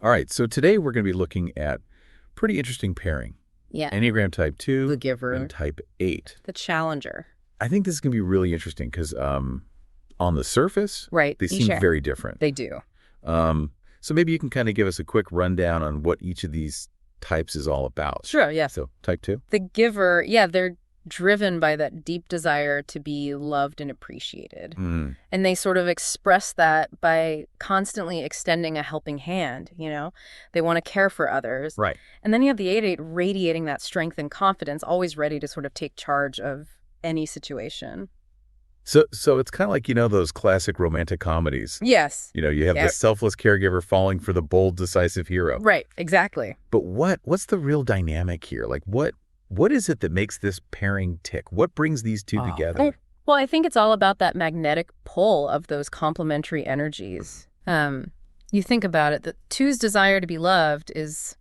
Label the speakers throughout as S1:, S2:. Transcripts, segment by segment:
S1: All right, so today we're going to be looking at pretty interesting pairing.
S2: Yeah.
S1: Enneagram Type 2
S2: The giver.
S1: and Type 8.
S2: The challenger.
S1: I think this is going to be really interesting because on the surface,
S2: Right.
S1: they
S2: You
S1: seem
S2: share.
S1: very different.
S2: They do.
S1: So maybe you can kind of give us a quick rundown on what each of these types is all about.
S2: Sure, yeah.
S1: So Type 2?
S2: The giver, they're driven by that deep desire to be loved and appreciated.
S1: Mm.
S2: And they sort of express that by constantly extending a helping hand, They want to care for others.
S1: Right.
S2: And then you have the 8-8 radiating that strength and confidence, always ready to sort of take charge of any situation.
S1: So it's kind of like, those classic romantic comedies.
S2: Yes.
S1: You have the selfless caregiver falling for the bold, decisive hero.
S2: Right, exactly.
S1: But what's the real dynamic here? Like, what is it that makes this pairing tick? What brings these two together?
S2: Well, I think it's all about that magnetic pull of those complementary energies. You think about it, the 2's desire to be loved is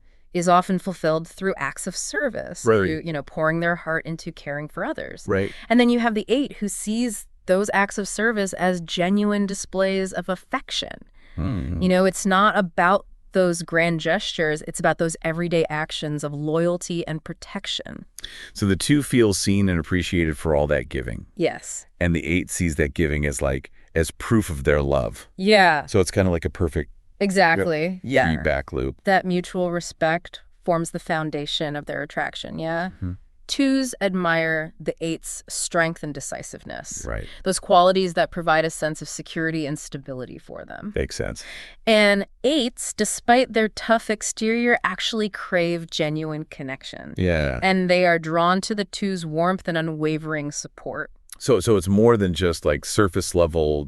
S2: often fulfilled through acts of service,
S1: right.
S2: through, pouring their heart into caring for others.
S1: Right.
S2: And then you have the 8 who sees those acts of service as genuine displays of affection. It's not about those grand gestures, it's about those everyday actions of loyalty and protection.
S1: So the 2 feels seen and appreciated for all that giving.
S2: Yes.
S1: And the 8 sees that giving as proof of their love.
S2: Yeah.
S1: So it's kind of like a perfect feedback loop.
S2: That mutual respect forms the foundation of their attraction, yeah? Mm-hmm. 2's admire the 8's strength and decisiveness.
S1: Right.
S2: Those qualities that provide a sense of security and stability for them.
S1: Makes sense.
S2: And 8's, despite their tough exterior, actually crave genuine connection.
S1: Yeah.
S2: And they are drawn to the 2's warmth and unwavering support.
S1: So it's more than just like surface level,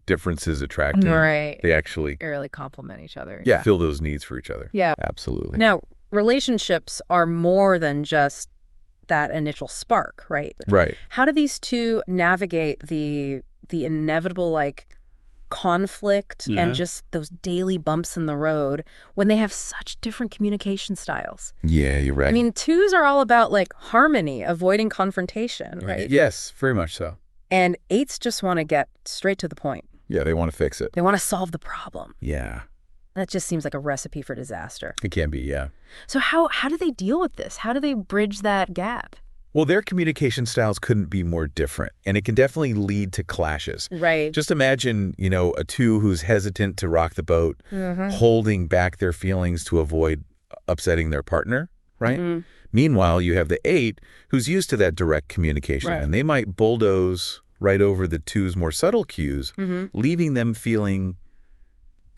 S1: differences attracting.
S2: Right.
S1: They actually
S2: really complement each other.
S1: Yeah. Feel those needs for each other.
S2: Yeah.
S1: Absolutely.
S2: Now, relationships are more than just that initial spark, right?
S1: Right.
S2: How do these 2 navigate the inevitable conflict and just those daily bumps in the road when they have such different communication styles?
S1: Yeah, you're right.
S2: I mean, 2's are all about harmony, avoiding confrontation, right?
S1: Yes, very much so.
S2: And 8's just want to get straight to the point.
S1: Yeah, they want to fix it.
S2: They want to solve the problem.
S1: Yeah.
S2: That just seems like a recipe for disaster.
S1: It can be, yeah.
S2: So how do they deal with this? How do they bridge that gap?
S1: Well, their communication styles couldn't be more different, and it can definitely lead to clashes.
S2: Right.
S1: Just imagine, a 2 who's hesitant to rock the boat, holding back their feelings to avoid upsetting their partner, right? Mm-hmm. Meanwhile, you have the 8 who's used to that direct communication, and they might bulldoze right over the 2's more subtle cues, leaving them feeling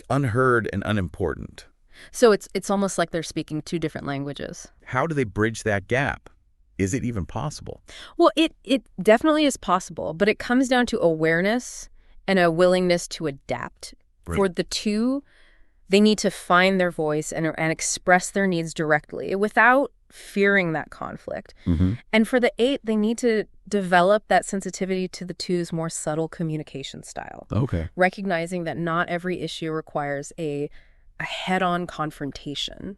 S1: unheard and unimportant.
S2: So it's almost like they're speaking 2 different languages.
S1: How do they bridge that gap? Is it even possible?
S2: Well, it definitely is possible, but it comes down to awareness and a willingness to adapt. Right. For the 2, they need to find their voice and express their needs directly without fearing that conflict. Mm-hmm. And for the 8, they need to develop that sensitivity to the 2's more subtle communication style.
S1: Okay.
S2: Recognizing that not every issue requires a head-on confrontation.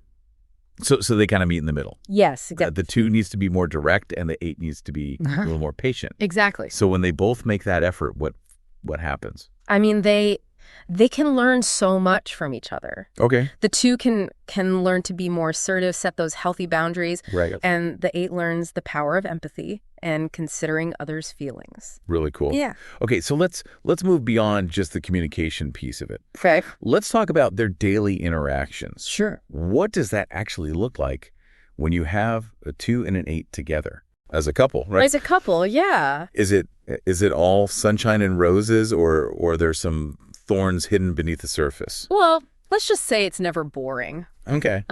S1: So they kind of meet in the middle.
S2: Yes, exactly.
S1: The 2 needs to be more direct, and the 8 needs to be a little more patient.
S2: Exactly.
S1: So when they both make that effort, what happens?
S2: I mean, they can learn so much from each other.
S1: Okay.
S2: The 2 can learn to be more assertive, set those healthy boundaries.
S1: Right.
S2: And the 8 learns the power of empathy and considering others' feelings.
S1: Really cool.
S2: Yeah.
S1: Okay, so let's move beyond just the communication piece of it.
S2: Okay.
S1: Let's talk about their daily interactions.
S2: Sure.
S1: What does that actually look like when you have a 2 and an 8 together as a couple, right?
S2: As a couple, yeah.
S1: Is it all sunshine and roses, or there's some thorns hidden beneath the surface?
S2: Well, let's just say it's never boring.
S1: Okay.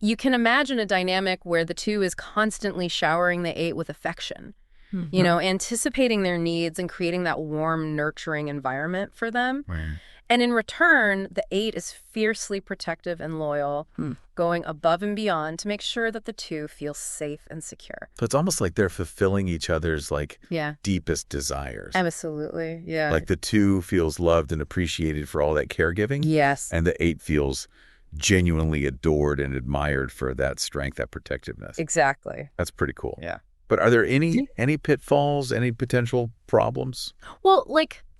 S2: You can imagine a dynamic where the 2 is constantly showering the 8 with affection, anticipating their needs and creating that warm, nurturing environment for them. Right. And in return, the 8 is fiercely protective and loyal, going above and beyond to make sure that the 2 feels safe and secure.
S1: So it's almost like they're fulfilling each other's deepest desires.
S2: Absolutely, yeah.
S1: Like the 2 feels loved and appreciated for all that caregiving.
S2: Yes.
S1: And the 8 feels genuinely adored and admired for that strength, that protectiveness.
S2: Exactly.
S1: That's pretty cool.
S2: Yeah.
S1: But are there any pitfalls, any potential problems?
S2: Well,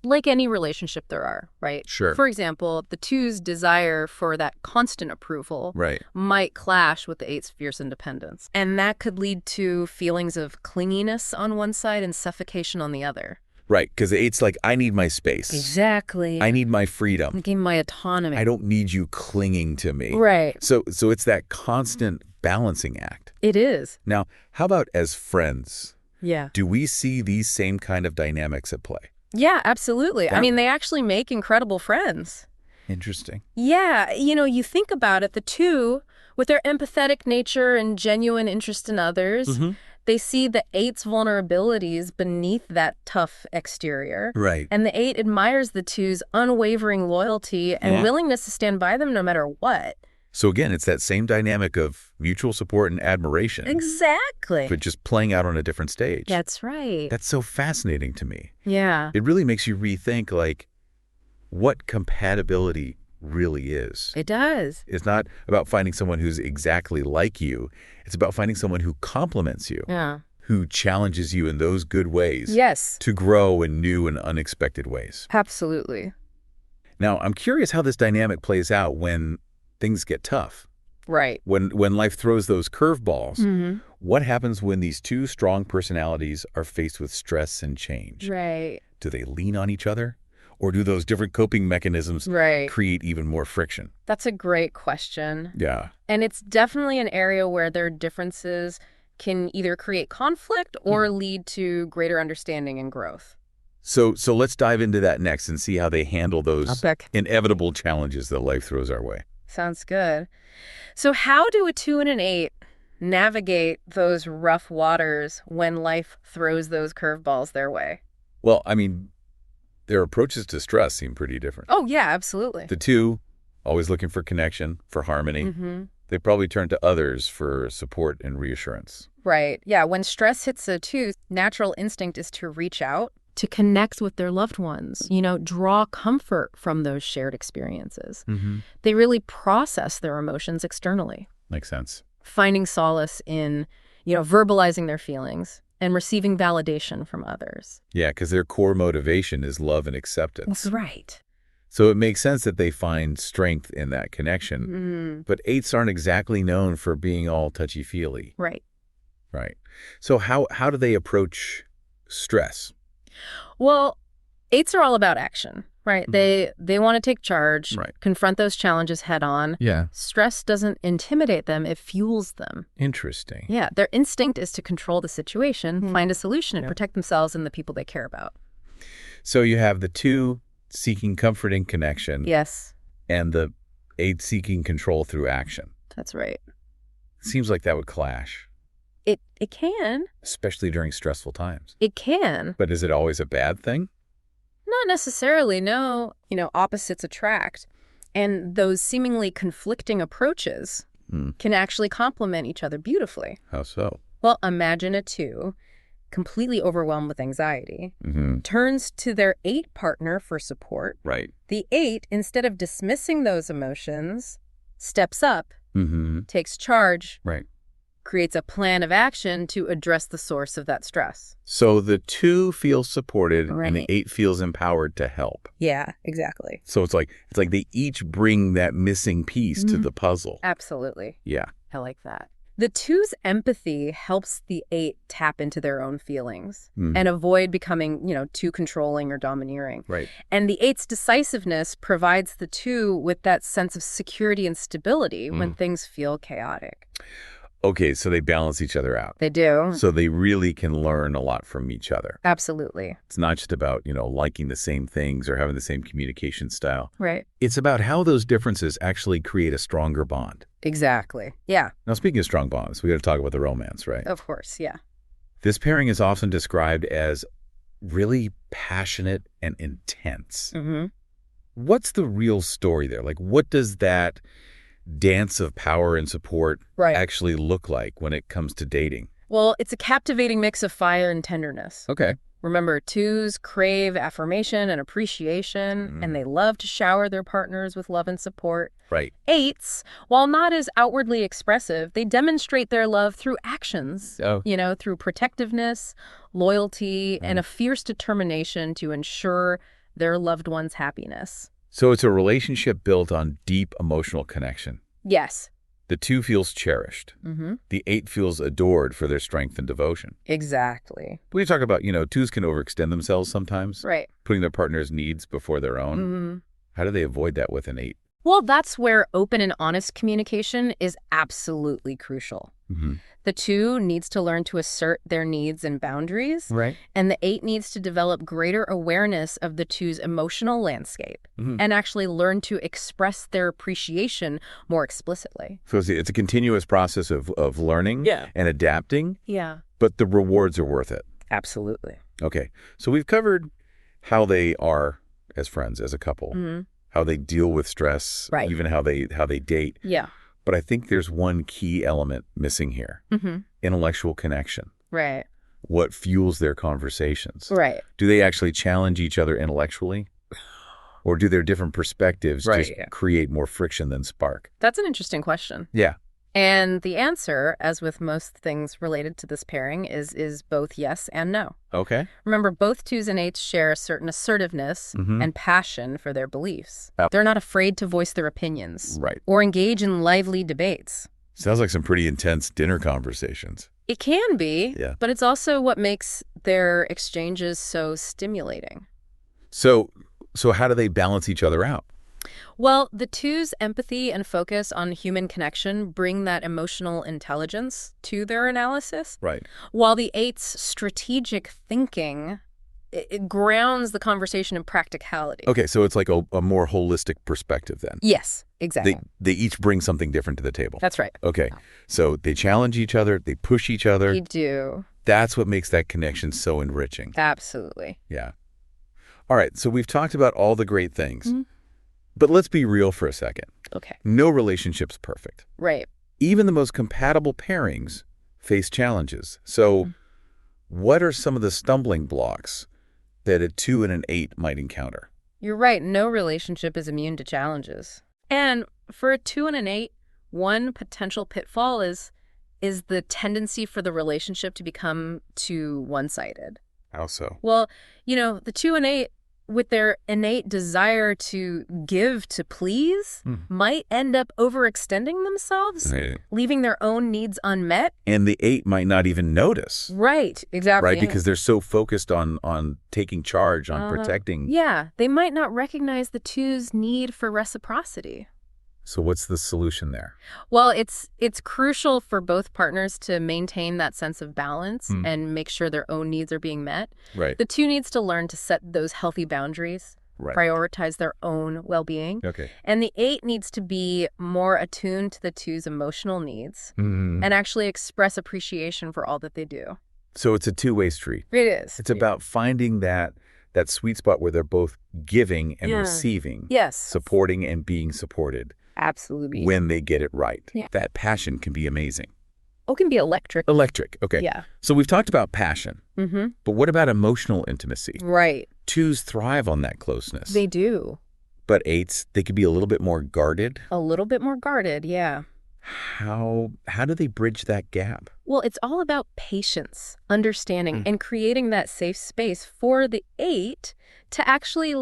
S2: like any relationship there are, right?
S1: Sure.
S2: For example, the 2's desire for that constant approval might clash with the 8's fierce independence. And that could lead to feelings of clinginess on one side and suffocation on the other.
S1: Right, because the 8's like, I need my space.
S2: Exactly.
S1: I need my freedom.
S2: Give my autonomy.
S1: I don't need you clinging to me.
S2: Right.
S1: So it's that constant balancing act.
S2: It is.
S1: Now, how about as friends?
S2: Yeah.
S1: Do we see these same kind of dynamics at play?
S2: Yeah, absolutely. I mean, they actually make incredible friends.
S1: Interesting.
S2: Yeah. You think about it, the 2, with their empathetic nature and genuine interest in others, they see the 8's vulnerabilities beneath that tough exterior.
S1: Right.
S2: And the 8 admires the 2's unwavering loyalty and willingness to stand by them no matter what.
S1: So again, it's that same dynamic of mutual support and admiration.
S2: Exactly.
S1: But just playing out on a different stage.
S2: That's right.
S1: That's so fascinating to me.
S2: Yeah.
S1: It really makes you rethink, like, what compatibility really is.
S2: It does.
S1: It's not about finding someone who's exactly like you. It's about finding someone who complements you.
S2: Yeah.
S1: Who challenges you in those good ways.
S2: Yes.
S1: To grow in new and unexpected ways.
S2: Absolutely.
S1: Now, I'm curious how this dynamic plays out when things get tough.
S2: Right.
S1: When life throws those curveballs, what happens when these 2 strong personalities are faced with stress and change?
S2: Right.
S1: Do they lean on each other? Or do those different coping mechanisms create even more friction?
S2: That's a great question.
S1: Yeah.
S2: And it's definitely an area where their differences can either create conflict or lead to greater understanding and growth.
S1: So let's dive into that next and see how they handle those inevitable challenges that life throws our way.
S2: Sounds good. So how do a 2 and an 8 navigate those rough waters when life throws those curveballs their way?
S1: Well, I mean, their approaches to stress seem pretty different.
S2: Oh, yeah, absolutely.
S1: The 2, always looking for connection, for harmony. They probably turn to others for support and reassurance.
S2: Right. Yeah, when stress hits a 2, natural instinct is to reach out, to connect with their loved ones, draw comfort from those shared experiences. They really process their emotions externally.
S1: Makes sense.
S2: Finding solace in, verbalizing their feelings and receiving validation from others.
S1: Yeah, because their core motivation is love and acceptance.
S2: That's right.
S1: So it makes sense that they find strength in that connection. But 8's aren't exactly known for being all touchy-feely.
S2: Right.
S1: Right. So how do they approach stress?
S2: Well, 8's are all about action, right? They want to take charge, confront those challenges head on.
S1: Yeah.
S2: Stress doesn't intimidate them, it fuels them.
S1: Interesting.
S2: Yeah, their instinct is to control the situation, find a solution, and protect themselves and the people they care about.
S1: So you have the 2 seeking comfort and connection.
S2: Yes.
S1: And the 8 seeking control through action.
S2: That's right.
S1: Seems like that would clash.
S2: It can.
S1: Especially during stressful times.
S2: It can.
S1: But is it always a bad thing?
S2: Not necessarily, no. Opposites attract. And those seemingly conflicting approaches can actually complement each other beautifully.
S1: How so?
S2: Well, imagine a 2, completely overwhelmed with anxiety, turns to their 8 partner for support.
S1: Right.
S2: The 8, instead of dismissing those emotions, steps up, takes charge, creates a plan of action to address the source of that stress.
S1: So the 2 feels supported and the 8 feels empowered to help.
S2: Yeah, exactly.
S1: So it's like they each bring that missing piece to the puzzle.
S2: Absolutely.
S1: Yeah.
S2: I like that. The 2's empathy helps the 8 tap into their own feelings and avoid becoming, too controlling or domineering.
S1: Right.
S2: And the 8's decisiveness provides the 2 with that sense of security and stability when things feel chaotic.
S1: Okay, so they balance each other out.
S2: They do.
S1: So they really can learn a lot from each other.
S2: Absolutely.
S1: It's not just about, liking the same things or having the same communication style.
S2: Right.
S1: It's about how those differences actually create a stronger bond.
S2: Exactly. Yeah.
S1: Now, speaking of strong bonds, we got to talk about the romance, right?
S2: Of course, yeah.
S1: This pairing is often described as really passionate and intense. What's the real story there? Like, what does that dance of power and support actually look like when it comes to dating?
S2: Well, it's a captivating mix of fire and tenderness.
S1: Okay.
S2: Remember, 2s crave affirmation and appreciation, and they love to shower their partners with love and support.
S1: Right.
S2: 8s, while not as outwardly expressive, they demonstrate their love through actions, through protectiveness, loyalty, and a fierce determination to ensure their loved one's happiness.
S1: So it's a relationship built on deep emotional connection.
S2: Yes.
S1: The 2 feels cherished. The 8 feels adored for their strength and devotion.
S2: Exactly.
S1: We talk about, 2s can overextend themselves sometimes,
S2: Right.
S1: putting their partner's needs before their own. How do they avoid that with an 8?
S2: Well, that's where open and honest communication is absolutely crucial. The 2 needs to learn to assert their needs and boundaries.
S1: Right.
S2: And the 8 needs to develop greater awareness of the 2's emotional landscape and actually learn to express their appreciation more explicitly.
S1: So it's a continuous process of learning and adapting.
S2: Yeah.
S1: But the rewards are worth it.
S2: Absolutely.
S1: Okay. So we've covered how they are as friends, as a couple, how they deal with stress, even how they date.
S2: Yeah.
S1: But I think there's one key element missing here. Intellectual connection.
S2: Right.
S1: What fuels their conversations.
S2: Right.
S1: Do they actually challenge each other intellectually? Or do their different perspectives just create more friction than spark?
S2: That's an interesting question.
S1: Yeah.
S2: And the answer, as with most things related to this pairing, is both yes and no.
S1: Okay.
S2: Remember, both 2s and 8s share a certain assertiveness and passion for their beliefs. They're not afraid to voice their opinions or engage in lively debates.
S1: Sounds like some pretty intense dinner conversations.
S2: It can be, but it's also what makes their exchanges so stimulating.
S1: So how do they balance each other out?
S2: Well, the 2's empathy and focus on human connection bring that emotional intelligence to their analysis.
S1: Right.
S2: While the 8's strategic thinking, it grounds the conversation in practicality.
S1: Okay, so it's like a more holistic perspective then.
S2: Yes, exactly.
S1: They each bring something different to the table.
S2: That's right.
S1: Okay, so they challenge each other, they push each other.
S2: They do.
S1: That's what makes that connection so enriching.
S2: Absolutely.
S1: Yeah. All right, so we've talked about all the great things. But let's be real for a second.
S2: Okay.
S1: No relationship's perfect.
S2: Right.
S1: Even the most compatible pairings face challenges. So what are some of the stumbling blocks that a 2 and an 8 might encounter?
S2: You're right. No relationship is immune to challenges. And for a 2 and an 8, one potential pitfall is the tendency for the relationship to become too one-sided.
S1: How so?
S2: Well, the 2 and 8, with their innate desire to give to please, might end up overextending themselves, leaving their own needs unmet.
S1: And the 8 might not even notice.
S2: Right, exactly.
S1: Right, because they're so focused on taking charge, on protecting.
S2: Yeah, they might not recognize the 2's need for reciprocity.
S1: So what's the solution there?
S2: Well, it's crucial for both partners to maintain that sense of balance and make sure their own needs are being met.
S1: Right.
S2: The 2 needs to learn to set those healthy boundaries, prioritize their own well-being.
S1: Okay.
S2: And the 8 needs to be more attuned to the 2's emotional needs and actually express appreciation for all that they do.
S1: So it's a two-way street.
S2: It is.
S1: It's about finding that sweet spot where they're both giving and receiving.
S2: Yes.
S1: Supporting and being supported.
S2: Absolutely.
S1: When they get it right.
S2: Yeah.
S1: That passion can be amazing.
S2: Oh, it can be electric.
S1: Electric. Okay.
S2: Yeah.
S1: So we've talked about passion. But what about emotional intimacy?
S2: Right.
S1: 2s thrive on that closeness.
S2: They do.
S1: But 8s, they could be a little bit more guarded.
S2: A little bit more guarded, yeah.
S1: How do they bridge that gap?
S2: Well, it's all about patience, understanding, and creating that safe space for the 8 to actually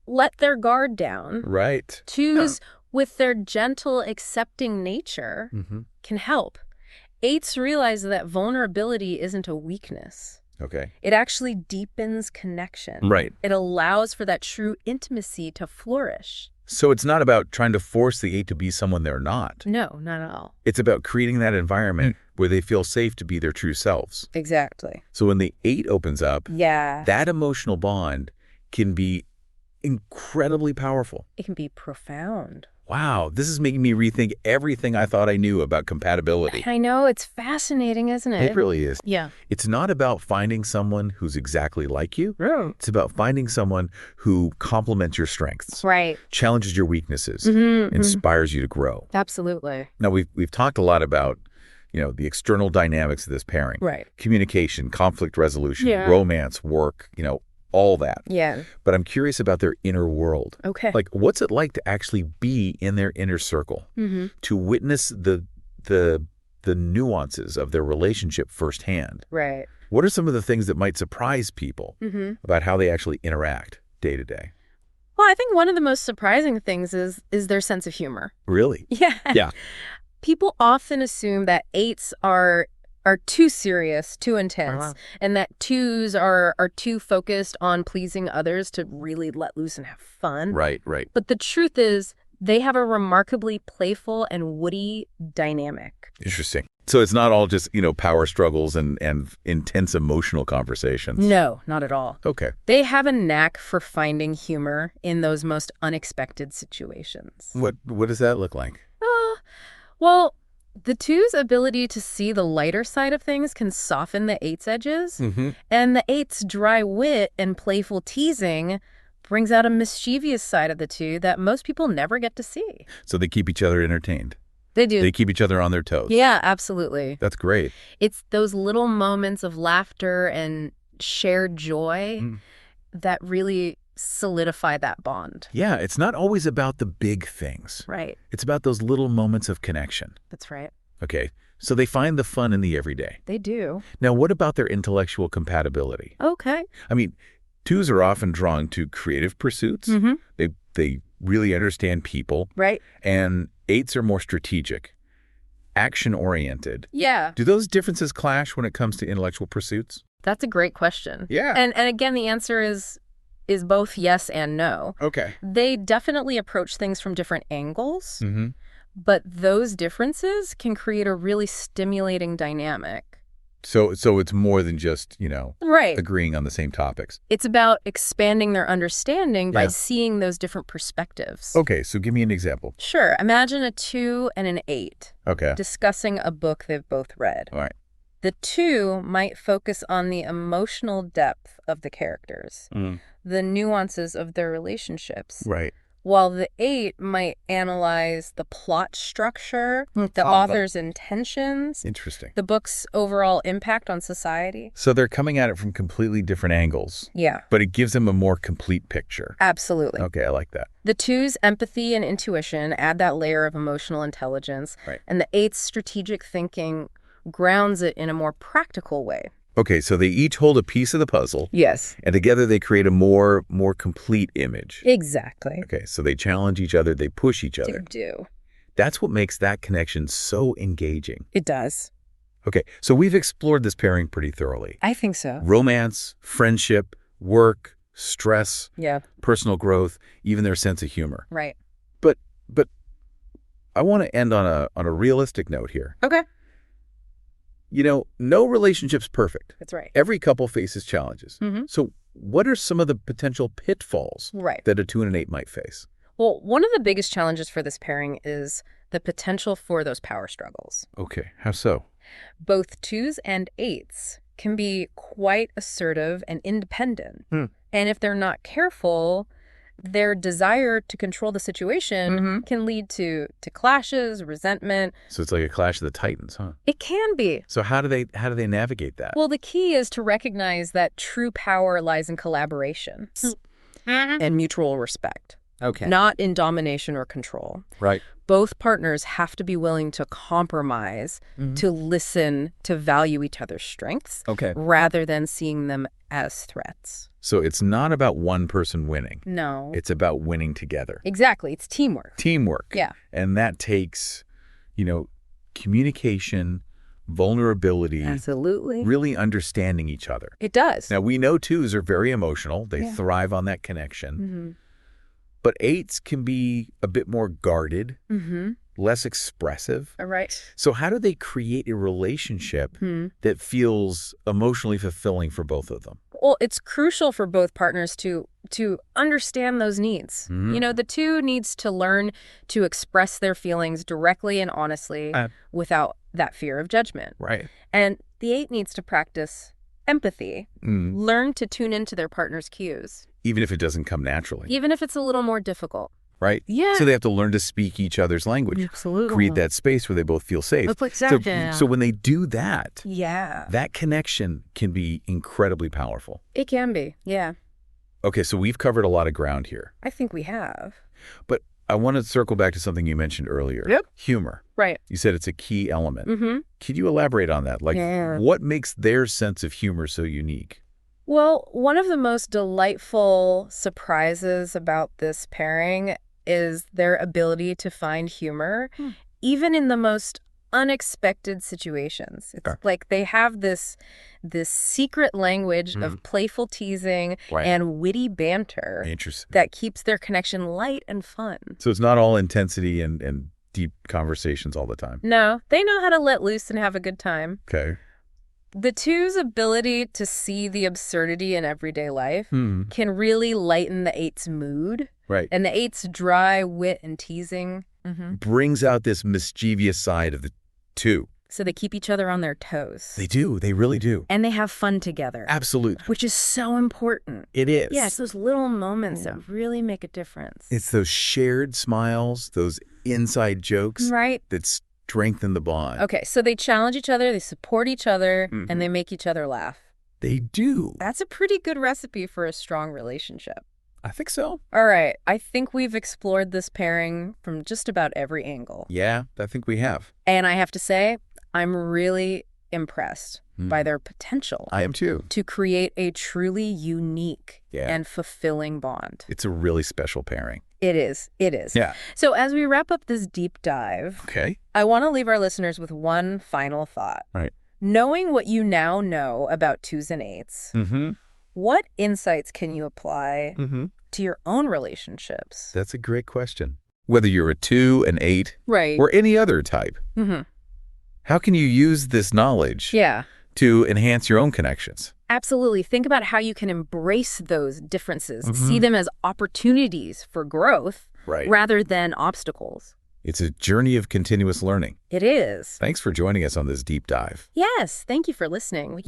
S2: let their guard down.
S1: Right.
S2: 2s, with their gentle, accepting nature, can help. 8s realize that vulnerability isn't a weakness.
S1: Okay.
S2: It actually deepens connection.
S1: Right.
S2: It allows for that true intimacy to flourish.
S1: So it's not about trying to force the 8 to be someone they're not.
S2: No, not at all.
S1: It's about creating that environment where they feel safe to be their true selves.
S2: Exactly.
S1: So when the 8 opens up,
S2: yeah,
S1: that emotional bond can be incredibly powerful.
S2: It can be profound.
S1: Wow, this is making me rethink everything I thought I knew about compatibility.
S2: I know, it's fascinating, isn't it?
S1: It really is.
S2: Yeah.
S1: It's not about finding someone who's exactly like you.
S2: Right.
S1: It's about finding someone who complements your strengths.
S2: Right.
S1: Challenges your weaknesses. Inspires you to grow.
S2: Absolutely.
S1: Now, we've talked a lot about, the external dynamics of this pairing.
S2: Right.
S1: Communication, conflict resolution, romance, work, all that.
S2: Yeah.
S1: But I'm curious about their inner world.
S2: Okay.
S1: Like, what's it like to actually be in their inner circle? To witness the nuances of their relationship firsthand.
S2: Right.
S1: What are some of the things that might surprise people about how they actually interact? day to day?
S2: Well, I think one of the most surprising things is their sense of humor.
S1: Really?
S2: Yeah.
S1: Yeah.
S2: People often assume that 8s are too serious, too intense, and that 2s are too focused on pleasing others to really let loose and have fun.
S1: Right.
S2: But the truth is, they have a remarkably playful and woody dynamic.
S1: Interesting. So it's not all just, power struggles and intense emotional conversations.
S2: No, not at all.
S1: Okay.
S2: They have a knack for finding humor in those most unexpected situations.
S1: What does that look like?
S2: Well, the 2's ability to see the lighter side of things can soften the 8's edges, and the 8's dry wit and playful teasing brings out a mischievous side of the 2 that most people never get to see.
S1: So they keep each other entertained.
S2: They do.
S1: They keep each other on their toes.
S2: Yeah, absolutely.
S1: That's great.
S2: It's those little moments of laughter and shared joy that really solidify that bond.
S1: Yeah, it's not always about the big things.
S2: Right.
S1: It's about those little moments of connection.
S2: That's right.
S1: Okay, so they find the fun in the everyday.
S2: They do.
S1: Now, what about their intellectual compatibility?
S2: Okay.
S1: I mean, 2s are often drawn to creative pursuits. They really understand people.
S2: Right.
S1: And 8s are more strategic, action-oriented.
S2: Yeah.
S1: Do those differences clash when it comes to intellectual pursuits?
S2: That's a great question.
S1: Yeah.
S2: And again, the answer is both yes and no.
S1: Okay.
S2: They definitely approach things from different angles, but those differences can create a really stimulating dynamic.
S1: So it's more than just,
S2: Right.
S1: agreeing on the same topics.
S2: It's about expanding their understanding by seeing those different perspectives.
S1: Okay, so give me an example.
S2: Sure. Imagine a 2 and an 8
S1: Okay.
S2: discussing a book they've both read.
S1: All right.
S2: The 2 might focus on the emotional depth of the characters, the nuances of their relationships,
S1: Right.
S2: while the 8 might analyze the plot structure, the author's intentions,
S1: Interesting.
S2: the book's overall impact on society.
S1: So they're coming at it from completely different angles,
S2: Yeah,
S1: but it gives them a more complete picture.
S2: absolutely.
S1: Okay, I like that.
S2: The 2's empathy and intuition add that layer of emotional intelligence,
S1: Right.
S2: and the 8's strategic thinking grounds it in a more practical way.
S1: Okay, so they each hold a piece of the puzzle,
S2: Yes.
S1: and together they create a more complete image.
S2: Exactly.
S1: Okay, so they challenge each other, they push each
S2: They
S1: other.
S2: do.
S1: That's what makes that connection so engaging.
S2: It does.
S1: Okay, so we've explored this pairing pretty thoroughly.
S2: I think so.
S1: Romance, friendship, work, stress,
S2: Yeah.
S1: personal growth, even their sense of humor.
S2: Right.
S1: But I want to end on a realistic note here.
S2: Okay.
S1: No relationship's perfect.
S2: That's right.
S1: Every couple faces challenges. So what are some of the potential pitfalls
S2: Right.
S1: that a 2 and an 8 might face?
S2: Well, one of the biggest challenges for this pairing is the potential for those power struggles.
S1: Okay, how so?
S2: Both 2's and 8's can be quite assertive and independent. And if they're not careful, their desire to control the situation can lead to clashes, resentment.
S1: So it's like a clash of the titans, huh?
S2: It can be.
S1: So how do they navigate that?
S2: Well, the key is to recognize that true power lies in collaboration and mutual respect.
S1: Okay.
S2: Not in domination or control.
S1: Right.
S2: Both partners have to be willing to compromise, to listen, to value each other's strengths, rather than seeing them as threats.
S1: So it's not about one person winning.
S2: No.
S1: It's about winning together.
S2: Exactly. It's teamwork.
S1: Teamwork.
S2: Yeah.
S1: And that takes, communication, vulnerability,
S2: Absolutely.
S1: really understanding each other.
S2: It does.
S1: Now, we know 2s are very emotional. They thrive on that connection. But 8s can be a bit more guarded, less expressive.
S2: All right.
S1: So how do they create a relationship that feels emotionally fulfilling for both of them?
S2: Well, it's crucial for both partners to understand those needs. The 2 needs to learn to express their feelings directly and honestly without that fear of judgment.
S1: Right.
S2: And the 8 needs to practice empathy, learn to tune into their partner's cues.
S1: Even if it doesn't come naturally.
S2: Even if it's a little more difficult.
S1: Right?
S2: Yeah.
S1: So they have to learn to speak each other's language.
S2: Absolutely.
S1: Create that space where they both feel safe. So when they do that, that connection can be incredibly powerful.
S2: It can be, yeah.
S1: Okay, so we've covered a lot of ground here.
S2: I think we have.
S1: But I want to circle back to something you mentioned earlier.
S2: Yep.
S1: Humor.
S2: Right.
S1: You said it's a key element. Could you elaborate on that? Like, what makes their sense of humor so unique?
S2: Well, one of the most delightful surprises about this pairing is their ability to find humor, even in the most unexpected situations. It's like they have this secret language of playful teasing and witty banter that keeps their connection light and fun.
S1: So it's not all intensity and deep conversations all the time.
S2: No, they know how to let loose and have a good time.
S1: Okay.
S2: The two's ability to see the absurdity in everyday life can really lighten the eight's mood.
S1: Right.
S2: And the eight's dry wit and teasing
S1: brings out this mischievous side of the two.
S2: So they keep each other on their toes.
S1: They do. They really do.
S2: And they have fun together.
S1: Absolutely.
S2: Which is so important.
S1: It is.
S2: Yeah, it's those little moments that really make a difference.
S1: It's those shared smiles, those inside jokes that strengthen the bond.
S2: Okay, so they challenge each other, they support each other, and they make each other laugh.
S1: They do.
S2: That's a pretty good recipe for a strong relationship.
S1: I think so.
S2: All right, I think we've explored this pairing from just about every angle.
S1: Yeah, I think we have.
S2: And I have to say, I'm really impressed by their potential.
S1: I am too.
S2: To create a truly unique and fulfilling bond.
S1: It's a really special pairing.
S2: It is. It is.
S1: Yeah.
S2: So as we wrap up this deep dive, I want to leave our listeners with one final thought.
S1: Right.
S2: Knowing what you now know about twos and eights, what insights can you apply to your own relationships?
S1: That's a great question. Whether you're a 2, an 8, or any other type, how can you use this knowledge to enhance your own connections?
S2: Absolutely. Think about how you can embrace those differences, see them as opportunities for growth rather than obstacles.
S1: It's a journey of continuous learning.
S2: It is.
S1: Thanks for joining us on this deep dive.
S2: Yes. Thank you for listening.